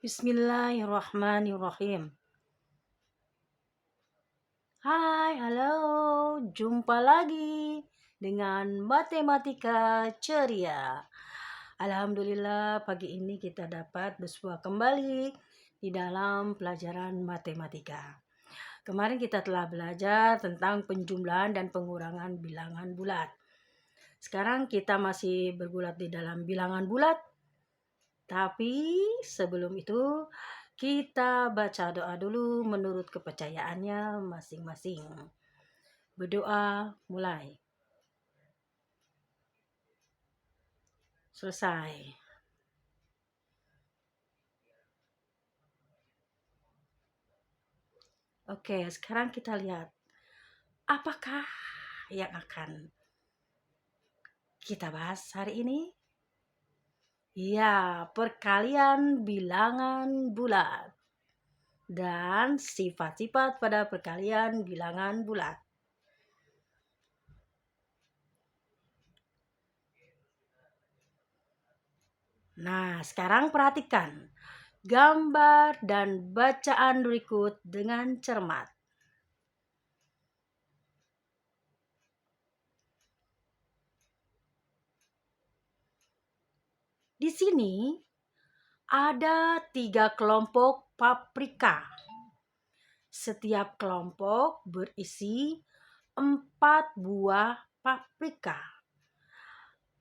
Bismillahirrahmanirrahim. Hai, halo, jumpa lagi dengan Matematika Ceria. Alhamdulillah pagi ini kita dapat bersua kembali di dalam pelajaran matematika. Kemarin kita telah belajar tentang penjumlahan dan pengurangan bilangan bulat. Sekarang kita masih bergulat di dalam bilangan bulat. Tapi sebelum itu kita baca doa dulu menurut kepercayaannya masing-masing. Berdoa mulai. Selesai. Oke, sekarang kita lihat apakah yang akan kita bahas hari ini? Ya, perkalian bilangan bulat dan sifat-sifat pada perkalian bilangan bulat. Nah, sekarang perhatikan gambar dan bacaan berikut dengan cermat. Di sini ada 3 kelompok paprika. Setiap kelompok berisi 4 buah paprika.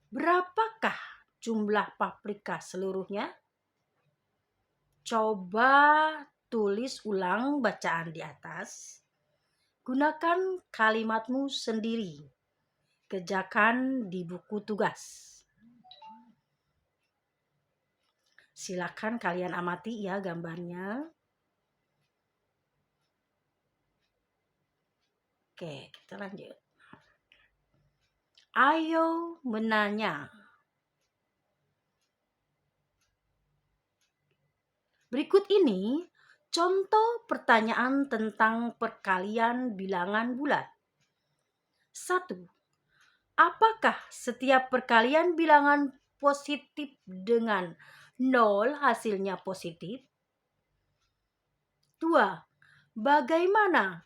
Berapakah jumlah paprika seluruhnya? Coba tulis ulang bacaan di atas. Gunakan kalimatmu sendiri. Kerjakan di buku tugas. Silakan kalian amati ya gambarnya. Oke, kita lanjut. Ayo menanya. Berikut ini contoh pertanyaan tentang perkalian bilangan bulat. 1. Apakah setiap perkalian bilangan positif dengan 0 hasilnya positif? 2. Bagaimana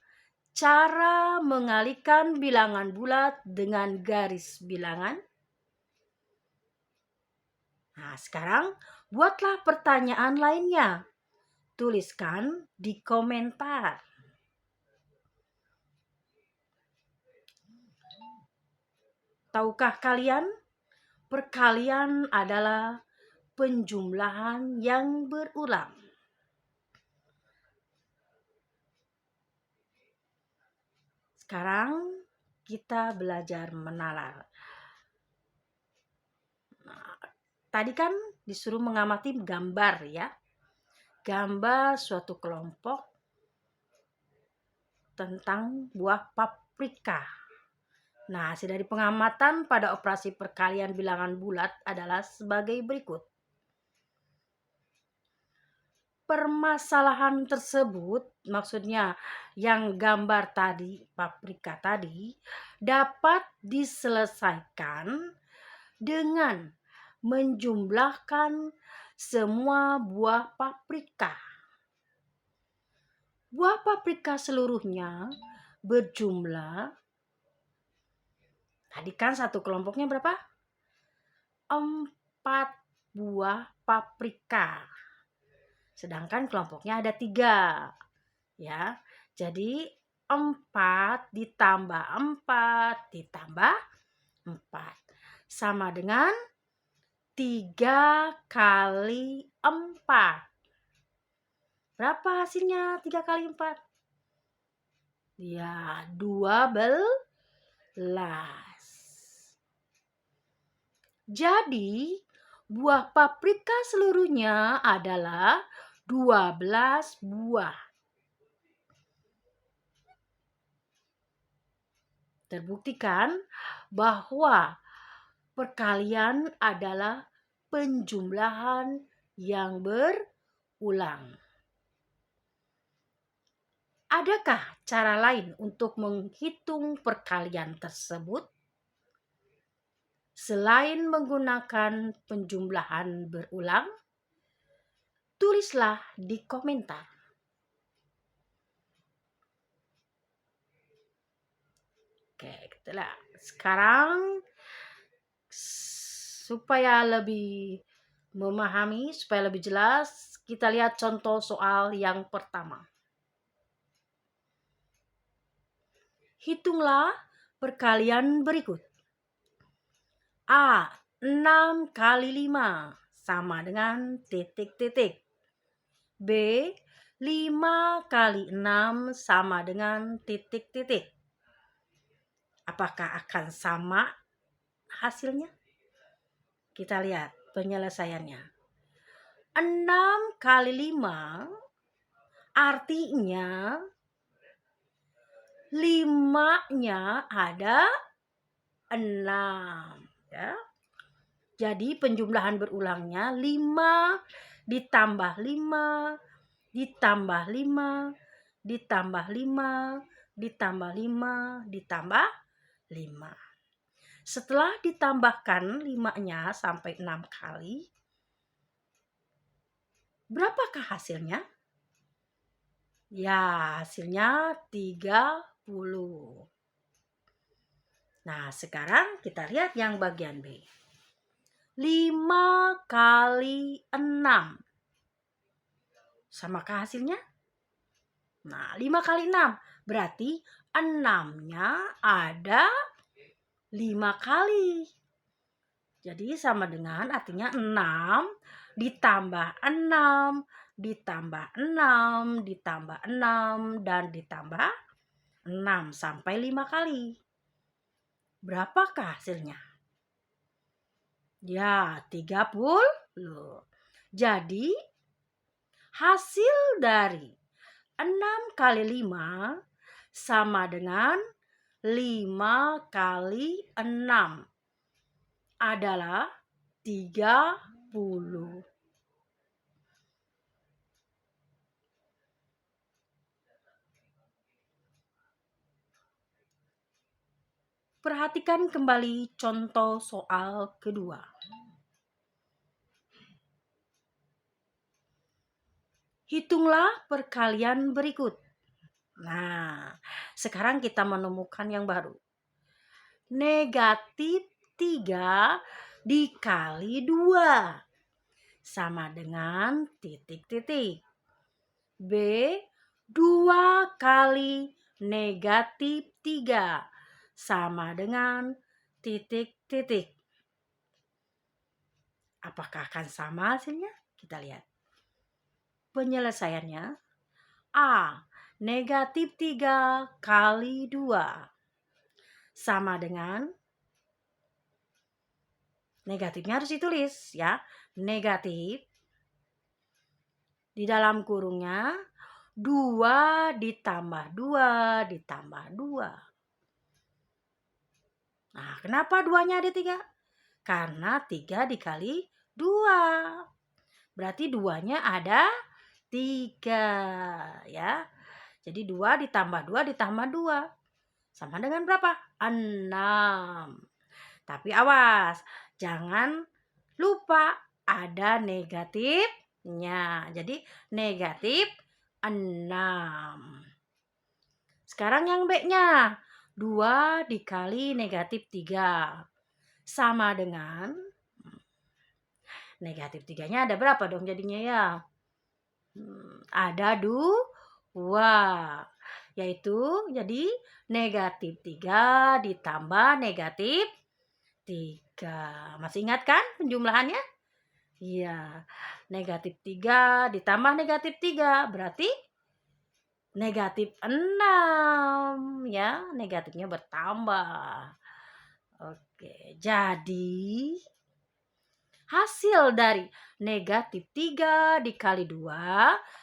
cara mengalihkan bilangan bulat dengan garis bilangan? Nah, sekarang buatlah pertanyaan lainnya. Tuliskan di komentar. Tahukah kalian, perkalian adalah penjumlahan yang berulang. Sekarang kita belajar menalar. Nah, tadi kan disuruh mengamati gambar ya. Gambar suatu kelompok tentang buah paprika. Nah, hasil dari pengamatan pada operasi perkalian bilangan bulat adalah sebagai berikut. Permasalahan tersebut, maksudnya yang gambar tadi, paprika tadi, dapat diselesaikan dengan menjumlahkan semua buah paprika. Buah paprika seluruhnya berjumlah, tadi kan satu kelompoknya berapa? 4 buah paprika. Sedangkan kelompoknya ada 3. Ya, jadi 4 ditambah 4 ditambah 4 sama dengan 3 kali 4. Berapa hasilnya 3 kali 4? Ya, 12. Jadi, buah paprika seluruhnya adalah 12 buah. Terbuktikan bahwa perkalian adalah penjumlahan yang berulang. Adakah cara lain untuk menghitung perkalian tersebut? Selain menggunakan penjumlahan berulang, Tulislah di komentar. Oke, gitulah. Sekarang supaya lebih memahami, supaya lebih jelas, kita lihat contoh soal yang pertama. Hitunglah perkalian berikut. A. 6 kali 5 sama dengan titik-titik. B. 5 kali 6 sama dengan titik-titik. Apakah akan sama hasilnya? Kita lihat penyelesaiannya. 6 kali 5 artinya 5-nya ada 6. Ya. Jadi penjumlahan berulangnya 5 ditambah 5 ditambah 5 ditambah 5 ditambah 5 ditambah 5. Setelah ditambahkan 5-nya sampai 6 kali, berapakah hasilnya? Ya, hasilnya 30. Nah, sekarang kita lihat yang bagian B. 5 kali 6. Samakah hasilnya? Nah, 5 kali 6. Berarti 6-nya ada 5 kali. Jadi sama dengan artinya 6 ditambah 6 ditambah 6 ditambah 6 dan ditambah 6 sampai 5 kali. Berapakah hasilnya? Ya, 30. Jadi hasil dari 6 kali 5 sama dengan 5 kali 6 adalah 30. Perhatikan kembali contoh soal kedua. Hitunglah perkalian berikut. Nah, sekarang kita menemukan yang baru. Negatif 3 dikali 2 sama dengan titik-titik. B. 2 kali negatif 3 sama dengan titik-titik. Apakah akan sama hasilnya? Kita lihat. Penyelesaiannya. A. Negatif 3 kali 2 sama dengan, negatifnya harus ditulis ya. Negatif di dalam kurungnya 2 ditambah 2 ditambah 2. Nah, kenapa 2-nya ada 3? Karena 3 dikali 2. Berarti 2-nya ada 3 ya. Jadi 2 ditambah 2 ditambah 2. Sama dengan berapa? 6. Tapi awas, jangan lupa ada negatifnya. Jadi negatif 6. Sekarang yang B-nya. 2 dikali negatif 3 sama dengan, negatif 3-nya ada berapa dong jadinya ya? Ada 2. Yaitu jadi negatif 3 ditambah negatif 3. Masih ingat kan penjumlahannya? Iya. Negatif 3 ditambah negatif 3 berarti negatif 6 ya, negatifnya bertambah. Oke, jadi hasil dari negatif 3 dikali 2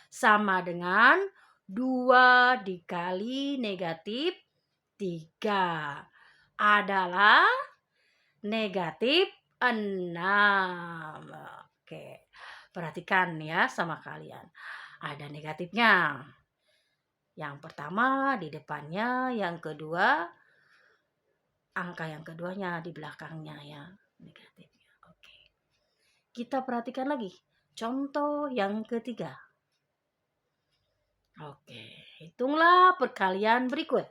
sama dengan 2 dikali negatif 3 adalah negatif 6. Oke, perhatikan ya sama kalian. Ada negatifnya. Yang pertama di depannya, yang kedua angka yang keduanya di belakangnya ya, negatifnya. Oke. Kita perhatikan lagi. Contoh yang ketiga. Oke, hitunglah perkalian berikut.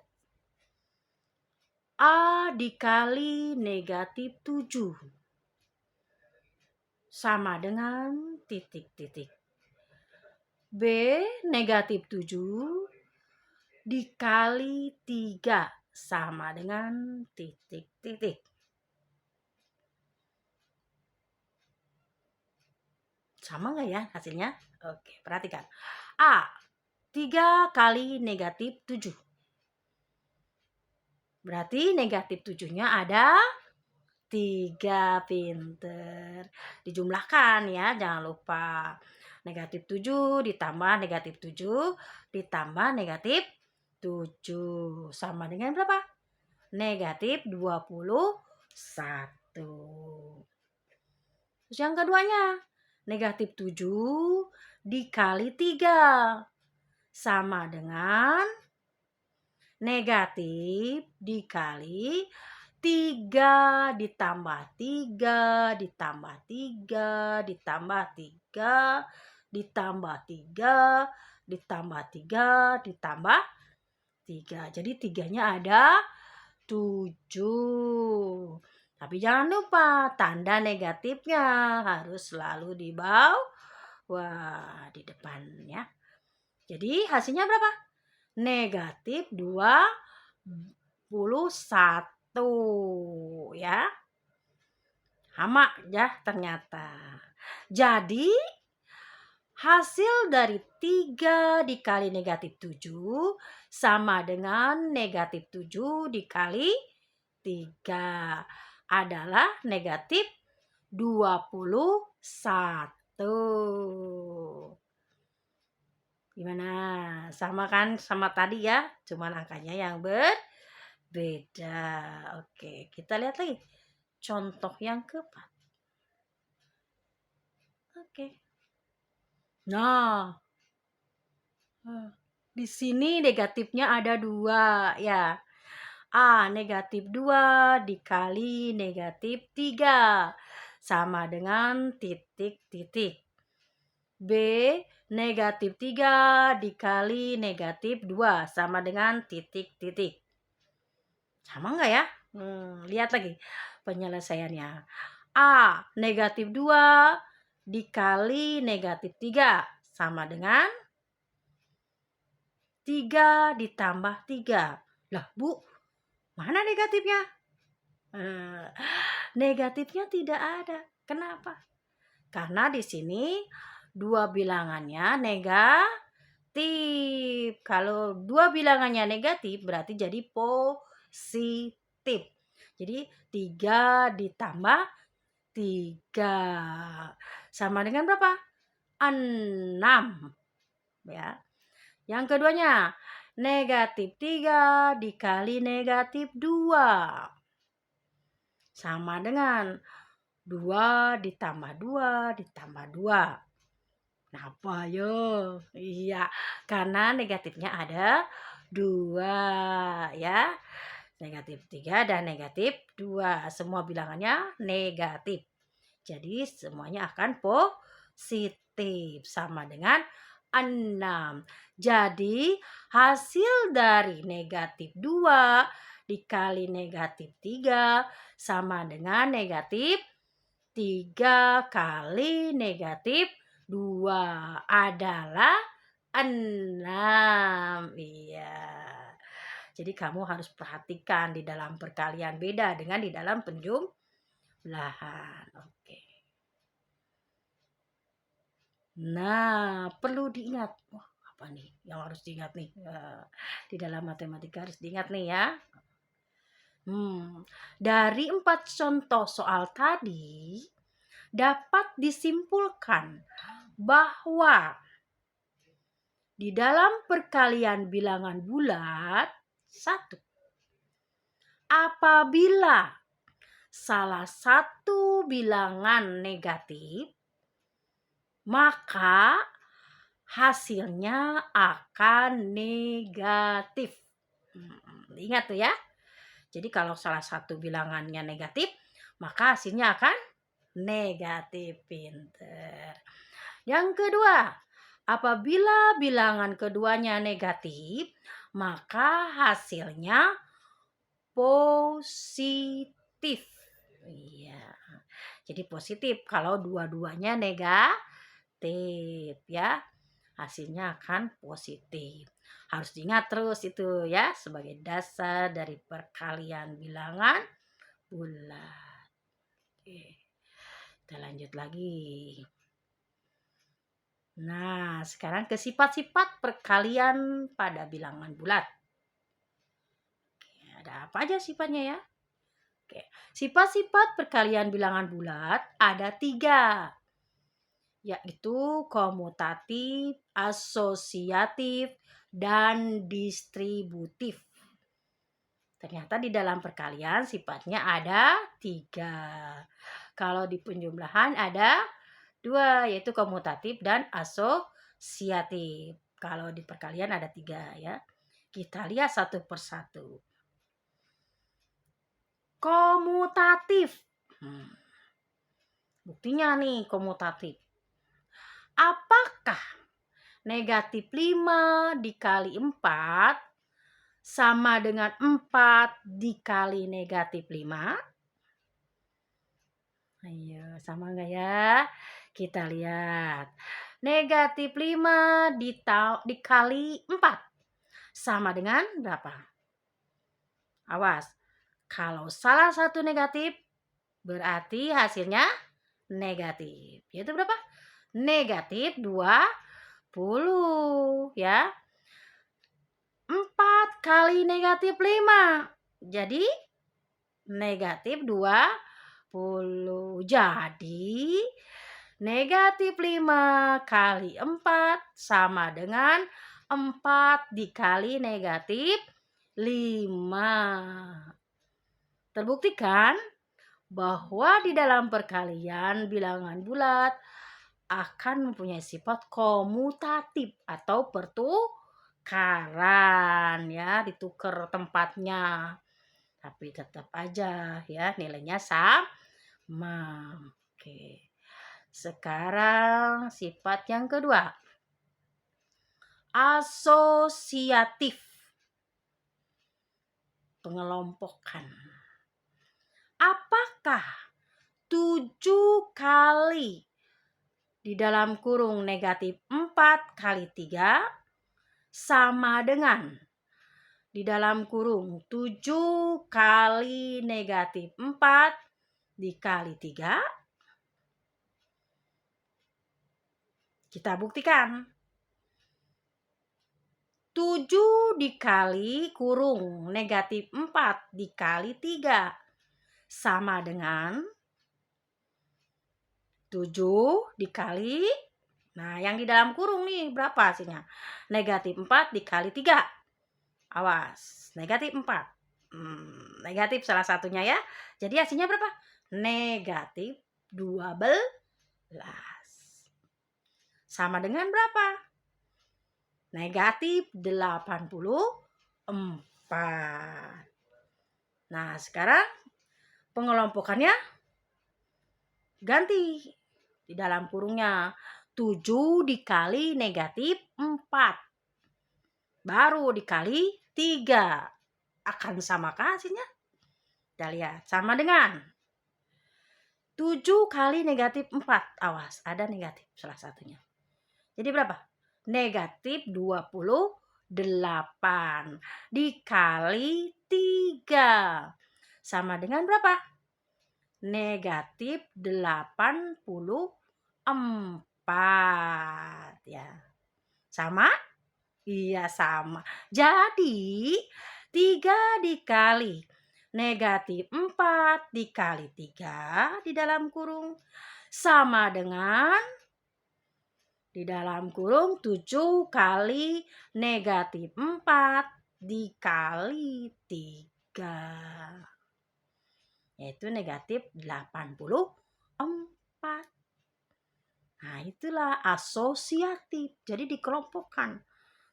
A dikali negatif 7 sama dengan titik-titik. B negatif 7 dikali 3 sama dengan titik-titik. Sama nggak ya hasilnya? Oke, perhatikan. A, 3 kali negatif 7. Berarti negatif 7-nya ada 3, pinter. Dijumlahkan ya, jangan lupa. Negatif 7 ditambah negatif 7 ditambah negatif 7. Sama dengan berapa? Negatif 21. Terus yang keduanya, negatif 7 dikali 3 sama dengan negatif dikali 3 ditambah 3 ditambah 3 ditambah 3 ditambah 3 ditambah 3 ditambah 3. Jadi 3-nya ada 7. Tapi jangan lupa tanda negatifnya harus selalu di bawah, di depan ya. Jadi hasilnya berapa? Negatif 21 ya. Sama ya ternyata. Jadi hasil dari 3 dikali negatif 7 sama dengan negatif 7 dikali 3 adalah negatif 21. Gimana? Sama kan sama tadi ya? Cuman angkanya yang berbeda. Oke, kita lihat lagi. Contoh yang keempat. Oke. Nah, di sini negatifnya ada 2 ya. A negatif 2 dikali negatif 3 sama dengan titik-titik. B negatif 3 dikali negatif 2 sama dengan titik-titik. Sama nggak ya? Lihat lagi penyelesaiannya. A negatif 2 dikali negatif 3 sama dengan 3 ditambah 3. Lah Bu, mana negatifnya? Negatifnya tidak ada. Kenapa? Karena di sini dua bilangannya negatif. Kalau dua bilangannya negatif berarti jadi positif. Jadi 3 ditambah 3 sama dengan berapa? 6 ya. Yang keduanya negatif 3 dikali negatif 2 sama dengan 2 ditambah 2 ditambah 2. Kenapa yo? Iya, karena negatifnya ada 2 ya. Negatif 3 dan negatif 2. Semua bilangannya negatif. Jadi semuanya akan positif sama dengan 6. Jadi hasil dari negatif 2 dikali negatif 3 sama dengan negatif 3 kali negatif 2 adalah 6. Iya. Jadi kamu harus perhatikan di dalam perkalian beda dengan di dalam penjumlahan. Oke. Nah, perlu diingat. Wah, apa nih yang harus diingat nih? Di dalam matematika harus diingat nih ya. Dari 4 contoh soal tadi dapat disimpulkan bahwa di dalam perkalian bilangan bulat 1, apabila salah satu bilangan negatif, maka hasilnya akan negatif. Ingat tuh ya. Jadi kalau salah satu bilangannya negatif, maka hasilnya akan negatif. Pinter. Yang kedua, apabila bilangan keduanya negatif, maka hasilnya positif. Iya. Jadi positif kalau dua-duanya negatif ya. Hasilnya akan positif. Harus diingat terus itu ya sebagai dasar dari perkalian bilangan bulat. Oke. Kita lanjut lagi. Nah, sekarang ke sifat-sifat perkalian pada bilangan bulat. Oke, ada apa aja sifatnya ya? Oke, sifat-sifat perkalian bilangan bulat ada 3, yaitu komutatif, asosiatif, dan distributif. Ternyata di dalam perkalian sifatnya ada 3. Kalau di penjumlahan ada 2, yaitu komutatif dan asosiatif. Kalau di perkalian ada 3 ya. Kita lihat satu persatu. Komutatif. Buktinya nih komutatif. Apakah negatif 5 dikali 4 sama dengan 4 dikali negatif 5? Ayo, sama enggak ya? Kita lihat. Negatif 5 dikali 4 sama dengan berapa? Awas. Kalau salah satu negatif, berarti hasilnya negatif. Yaitu berapa? Negatif 20 ya. 4 kali negatif 5. Jadi negatif 20. Jadi negatif 5 kali 4 sama dengan 4 dikali negatif 5. Terbuktikan bahwa di dalam perkalian bilangan bulat akan mempunyai sifat komutatif atau pertukaran ya, ditukar tempatnya. Tapi tetap aja ya nilainya sama. Oke. Sekarang sifat yang kedua. Asosiatif. Pengelompokan. Apakah 7 kali di dalam kurung negatif 4 kali 3 sama dengan di dalam kurung 7 kali negatif 4 dikali 3? Kita buktikan. 7 dikali kurung negatif 4 dikali 3 sama dengan 7 dikali, nah yang di dalam kurung nih berapa hasilnya? Negatif 4 dikali 3. Awas, negatif 4. Negatif salah satunya ya. Jadi hasilnya berapa? Negatif 12. Sama dengan berapa? Negatif 84. Nah, sekarang pengelompokannya ganti. Di dalam kurungnya 7 dikali negatif 4. Baru dikali 3. Akan samakah hasilnya? Kita lihat. Sama dengan 7 kali negatif 4. Awas, ada negatif salah satunya. Jadi berapa? Negatif 28 dikali 3. Sama dengan berapa? Negatif 84. Ya. Sama? Iya, sama. Jadi 3 dikali negatif 4 dikali 3 di dalam kurung sama dengan di dalam kurung 7 kali negatif 4 dikali 3. Yaitu negatif 84. Nah, itulah asosiatif. Jadi dikelompokkan.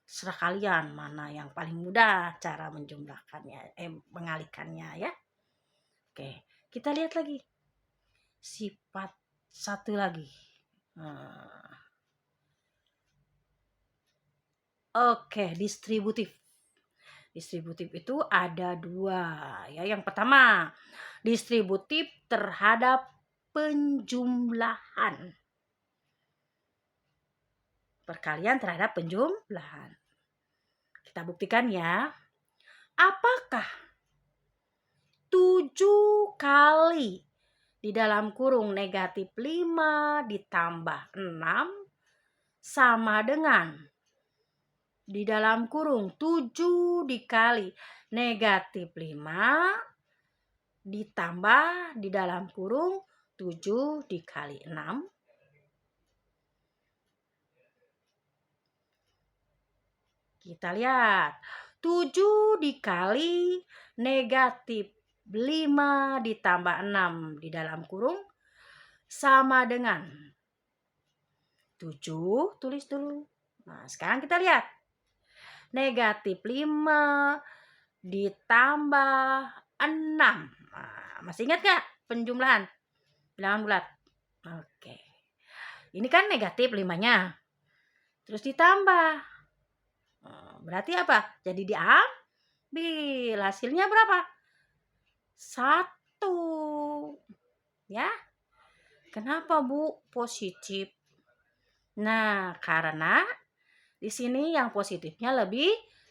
Serah kalian mana yang paling mudah cara menjumlahkannya, mengalikannya ya. Oke, kita lihat lagi. Sifat satu lagi. Oke, distributif. Distributif itu ada dua ya. Yang pertama, distributif terhadap penjumlahan. Perkalian terhadap penjumlahan. Kita buktikan ya. Apakah 7 kali di dalam kurung negatif 5 ditambah 6 sama dengan di dalam kurung 7 dikali negatif 5 ditambah di dalam kurung 7 dikali 6. Kita lihat. 7 dikali negatif 5 ditambah 6 di dalam kurung sama dengan 7. Tulis dulu. Nah, sekarang kita lihat. Negatif 5 ditambah 6. Nah, masih ingat gak penjumlahan? Bilangan bulat. Oke. Ini kan negatif 5-nya. Terus ditambah. Berarti apa? Jadi diambil. Hasilnya berapa? 1. Ya. Kenapa, Bu? Positif. Nah, karena di sini yang positifnya lebih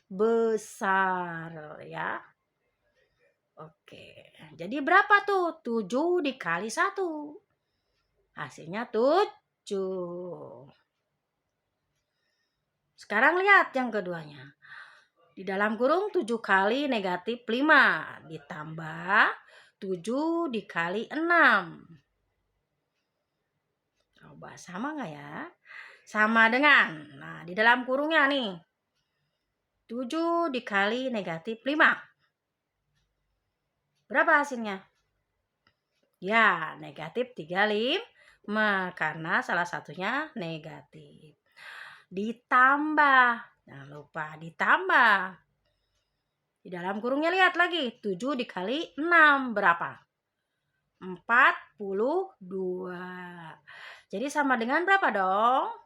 besar ya. Oke. Jadi berapa tuh? 7 dikali 1. Hasilnya 7. Sekarang lihat yang keduanya. Di dalam kurung 7 kali negatif 5 ditambah 7 dikali 6. Coba sama nggak ya? Sama dengan, nah di dalam kurungnya nih, 7 dikali negatif 5. Berapa hasilnya? Ya, negatif 35 karena salah satunya negatif. Ditambah, jangan lupa ditambah. Di dalam kurungnya lihat lagi, 7 dikali 6 berapa? 42. Jadi sama dengan berapa dong?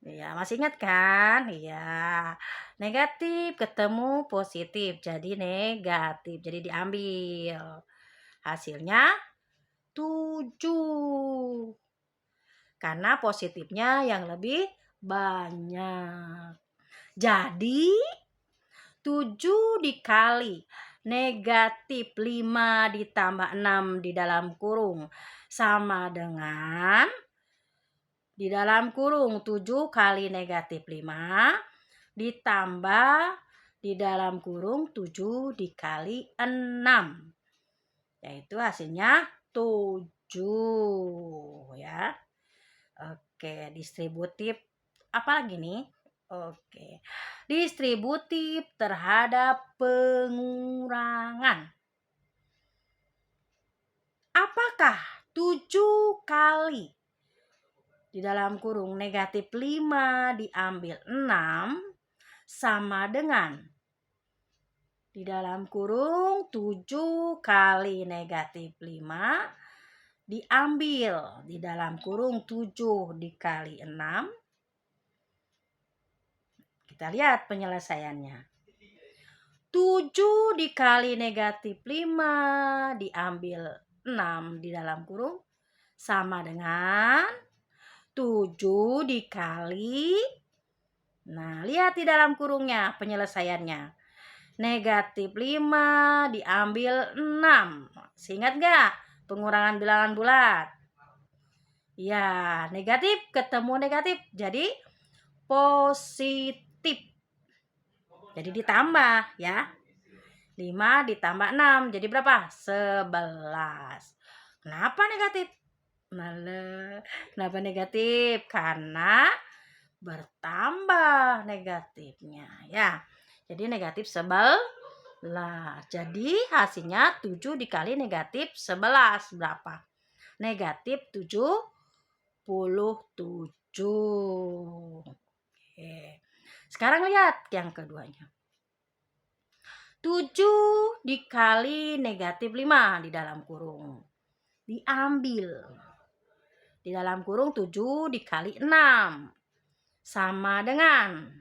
Ya, masih ingat kan? Iya. Negatif ketemu positif, jadi negatif. Jadi diambil. Hasilnya 7. Karena positifnya yang lebih banyak. Jadi 7 dikali negatif 5 ditambah 6 di dalam kurung sama dengan di dalam kurung 7 kali negatif 5 ditambah di dalam kurung 7 dikali 6. Yaitu hasilnya 7 ya. Oke, distributif apa lagi nih? Oke. Distributif terhadap pengurangan. Apakah 7 kali di dalam kurung negatif 5 diambil 6 sama dengan di dalam kurung 7 kali negatif 5 diambil di dalam kurung 7 dikali 6. Kita lihat penyelesaiannya. 7 dikali negatif 5 diambil 6 di dalam kurung sama dengan 7 dikali. Nah, lihat di dalam kurungnya penyelesaiannya. Negatif 5 diambil 6. Ingat gak? Pengurangan bilangan bulat. Ya, negatif ketemu negatif jadi positif. Jadi ditambah ya. 5 ditambah 6 jadi berapa? 11. Kenapa negatif? Kenapa negatif? Karena bertambah negatifnya ya. Jadi negatif 11. Jadi hasilnya 7 dikali negatif 11 berapa? Negatif 77. Oke. Sekarang lihat yang keduanya. 7 dikali negatif 5 di dalam kurung. Diambil. Di dalam kurung 7 dikali 6. sama dengan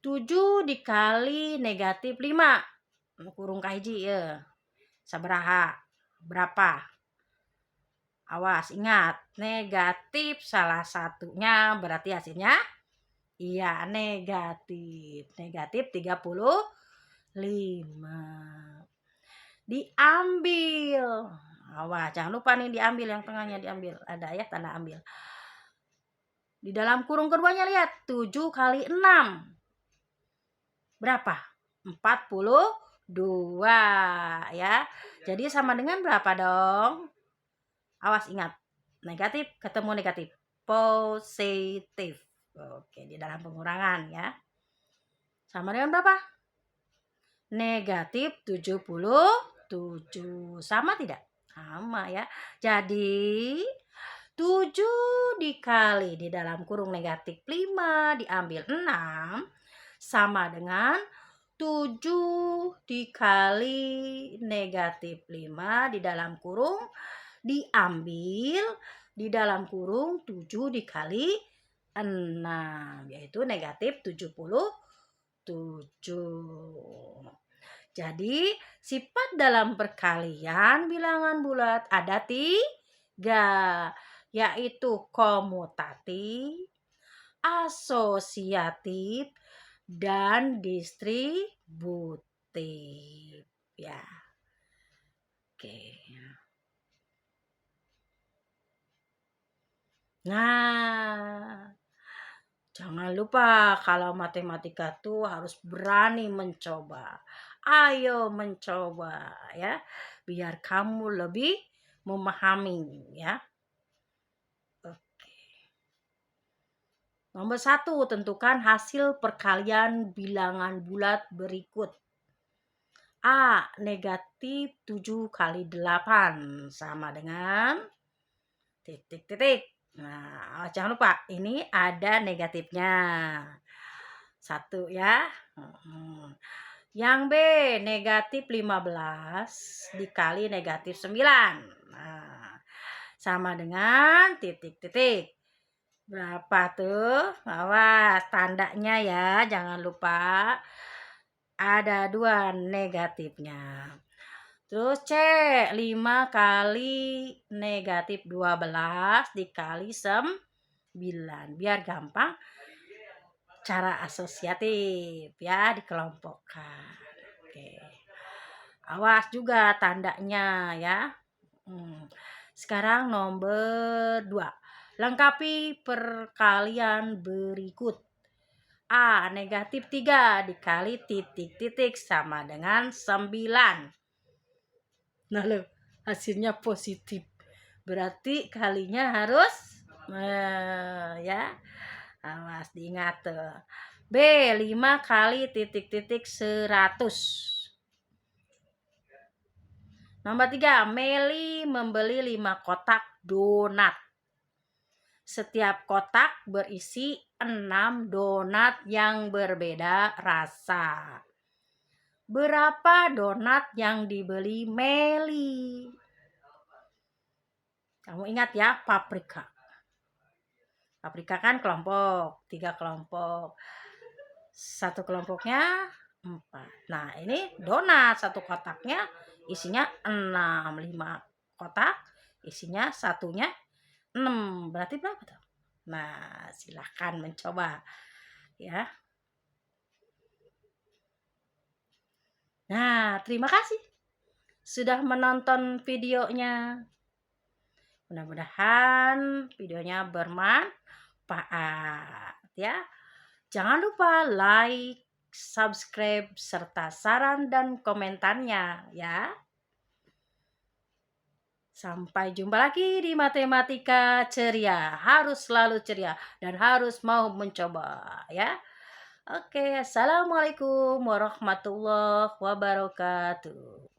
7 dikali negatif 5. Kurung kahiji ya. Sabaraha? Berapa? Awas, ingat. Negatif salah satunya berarti hasilnya iya negatif. Negatif 35. Diambil. Awas, jangan lupa nih diambil yang tengahnya diambil. Ada ya tanda ambil. Di dalam kurung keduanya lihat 7 kali 6. Berapa? 42 ya. Jadi sama dengan berapa dong? Awas ingat. Negatif ketemu negatif. Positif. Oke, di dalam pengurangan ya. Sama dengan berapa? Negatif 77. Sama tidak? Sama ya. Jadi 7 dikali di dalam kurung negatif 5 diambil 6 sama dengan 7 dikali negatif 5 di dalam kurung diambil di dalam kurung 7 dikali 6 yaitu negatif 77. Jadi sifat dalam perkalian bilangan bulat ada 3, yaitu komutatif, asosiatif, dan distributif ya. Oke. Nah, jangan lupa kalau matematika tuh harus berani mencoba. Ayo mencoba ya, biar kamu lebih memahami ya. Nomor 1, tentukan hasil perkalian bilangan bulat berikut. A. Negatif 7 kali 8 sama dengan titik-titik. Nah, jangan lupa ini ada negatifnya. 1 ya. Yang B. Negatif 15 dikali negatif 9. Nah, sama dengan titik-titik. Berapa tuh? Awas tandanya ya, jangan lupa. Ada 2 negatifnya. Terus C, 5 kali negatif 12 dikali 9. Biar gampang cara asosiatif ya, dikelompokkan. Oke. Awas juga tandanya ya. Sekarang nomor 2. Lengkapi perkalian berikut. A. Negatif 3 dikali titik-titik sama dengan 9. Nah loh, hasilnya positif. Berarti kalinya harus ya. Awas diingat tuh. B. 5 kali titik-titik 100. Nomor 3. Meli membeli 5 kotak donat. Setiap kotak berisi 6 donat yang berbeda rasa. Berapa donat yang dibeli Meli? Kamu ingat ya, paprika. Paprika kan kelompok, 3 kelompok. 1 kelompoknya 4. Nah, ini donat, 1 kotaknya isinya 6. 5 kotak isinya satunya 6. Berarti berapa tuh? Nah, silahkan mencoba ya. Nah, terima kasih sudah menonton videonya. Mudah-mudahan videonya bermanfaat ya. Jangan lupa like, subscribe, serta saran dan komentarnya ya. Sampai jumpa lagi di Matematika Ceria. Harus selalu ceria dan harus mau mencoba ya. Oke, assalamualaikum warahmatullahi wabarakatuh.